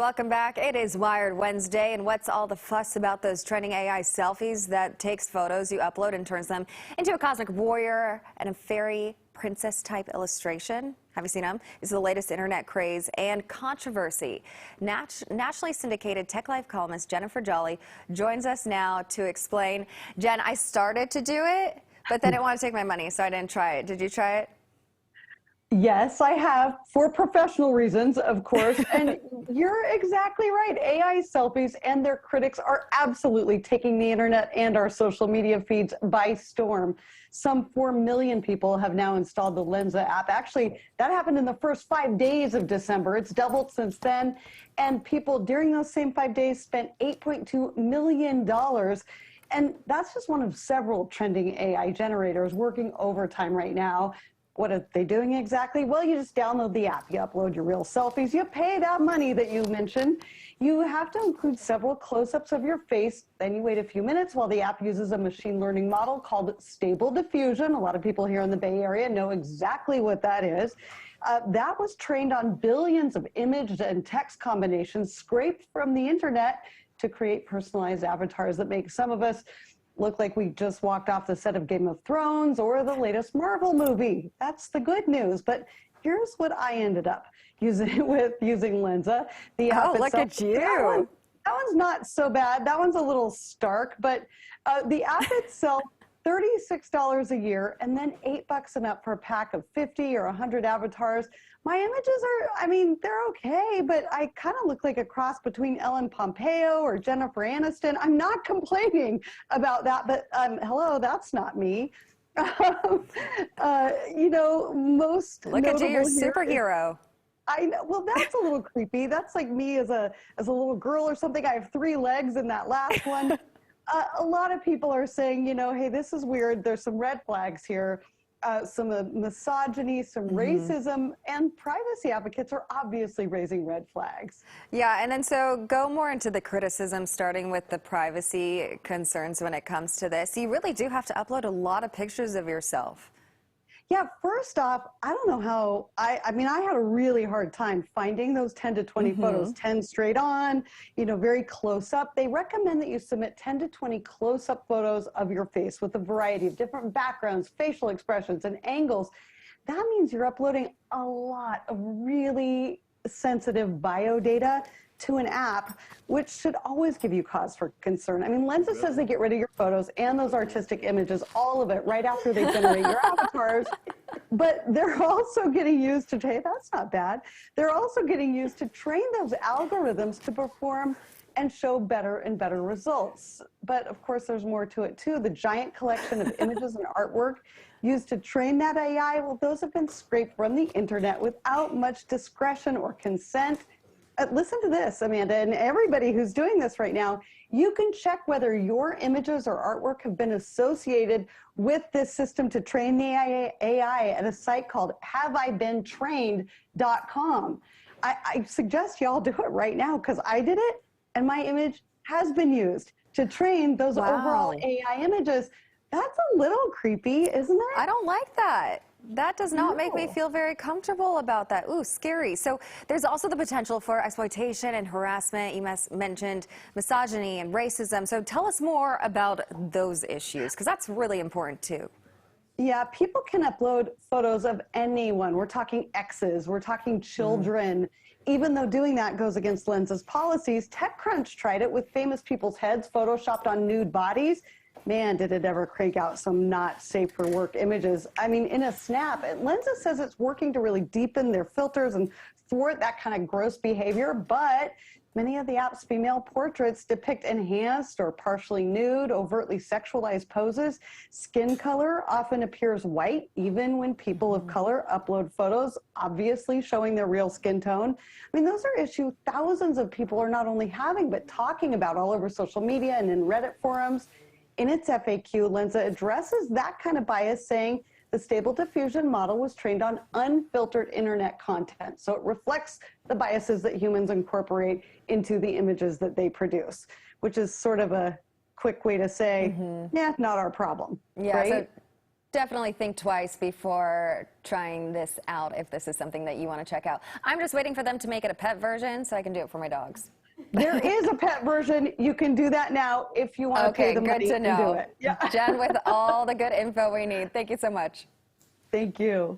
Welcome back. It is Wired Wednesday, and what's all the fuss about those trending AI selfies that takes photos you upload and turns them into a cosmic warrior and a fairy princess type illustration? Have you seen them? This is the latest internet craze and controversy. Nationally syndicated Tech Life columnist Jennifer Jolly joins us now to explain. Jen, I started to do it, but then it wanted to take my money, so I didn't try it. Did you try it? Yes, I have, for professional reasons, of course. And you're exactly right. AI selfies and their critics are absolutely taking the internet and our social media feeds by storm. Some 4 million people have now installed the Lensa app. Actually, that happened in the first 5 days of December. It's doubled since then. And people during those same 5 days spent $8.2 million. And that's just one of several trending AI generators working overtime right now. What are they doing exactly? Well, you just download the app, you upload your real selfies, you pay that money that you mentioned. You have to include several close-ups of your face, then you wait a few minutes while the app uses a machine learning model called Stable Diffusion. A lot of people here in the Bay Area know exactly what that is. That was trained on billions of image and text combinations scraped from the internet to create personalized avatars that make some of us look like we just walked off the set of Game of Thrones or the latest Marvel movie. That's the good news. But here's what I ended up using Lensa. The app oh, look at you. That one's not so bad. That one's a little stark, but the app itself, $36 a year, and then $8 and up for a pack of 50 or 100 avatars. My images are, I mean, they're okay, but I kind of look like a cross between Ellen Pompeo or Jennifer Aniston. I'm not complaining about that, but hello, that's not me. You know, most look at you, you're a superhero. I know. Well, that's a little creepy. That's like me as a little girl or something. I have 3 legs in that last one. A lot of people are saying, you know, hey, this is weird. There's some red flags here. Some misogyny, some racism, and privacy advocates are obviously raising red flags. Yeah, and then so go more into the criticism, starting with the privacy concerns when it comes to this. You really do have to upload a lot of pictures of yourself. Yeah, first off, I don't know how, I mean, I had a really hard time finding those 10 to 20 photos, 10 straight on, you know, very close up. They recommend that you submit 10 to 20 close-up photos of your face with a variety of different backgrounds, facial expressions, and angles. That means you're uploading a lot of really sensitive bio data to an app, which should always give you cause for concern. I mean, Lensa says they get rid of your photos and those artistic images, all of it, right after they generate your avatars. But they're also getting used to, hey, that's not bad. They're also getting used to train those algorithms to perform and show better and better results. But of course, there's more to it too. The giant collection of images and artwork used to train that AI, well, those have been scraped from the internet without much discretion or consent. Listen to this, Amanda, and everybody who's doing this right now, you can check whether your images or artwork have been associated with this system to train the AI at a site called haveibeentrained.com. I suggest y'all do it right now because I did it and my image has been used to train those overall AI images. That's a little creepy, isn't it? I don't like that. That does not make me feel very comfortable about that. Ooh, scary. So there's also the potential for exploitation and harassment. You mentioned misogyny and racism. So tell us more about those issues, because that's really important too. Yeah, people can upload photos of anyone. We're talking exes, we're talking children. Even though doing that goes against Lensa's policies, TechCrunch tried it with famous people's heads photoshopped on nude bodies. Man, did it ever crank out some not safe for work images. I mean, in a snap, Lensa says it's working to really deepen their filters and thwart that kind of gross behavior, but many of the app's female portraits depict enhanced or partially nude, overtly sexualized poses. Skin color often appears white, even when people of color upload photos, obviously showing their real skin tone. I mean, those are issues thousands of people are not only having, but talking about all over social media and in Reddit forums. In its FAQ, Lensa addresses that kind of bias, saying the Stable Diffusion model was trained on unfiltered internet content. So it reflects the biases that humans incorporate into the images that they produce, which is sort of a quick way to say, yeah, not our problem. Yeah, right? so definitely think twice before trying this out if this is something that you want to check out. I'm just waiting for them to make it a pet version so I can do it for my dogs. There is a pet version. You can do that now if you want to pay the money good to and do know. it. Yeah. Jen with all the good info we need. Thank you so much. Thank you.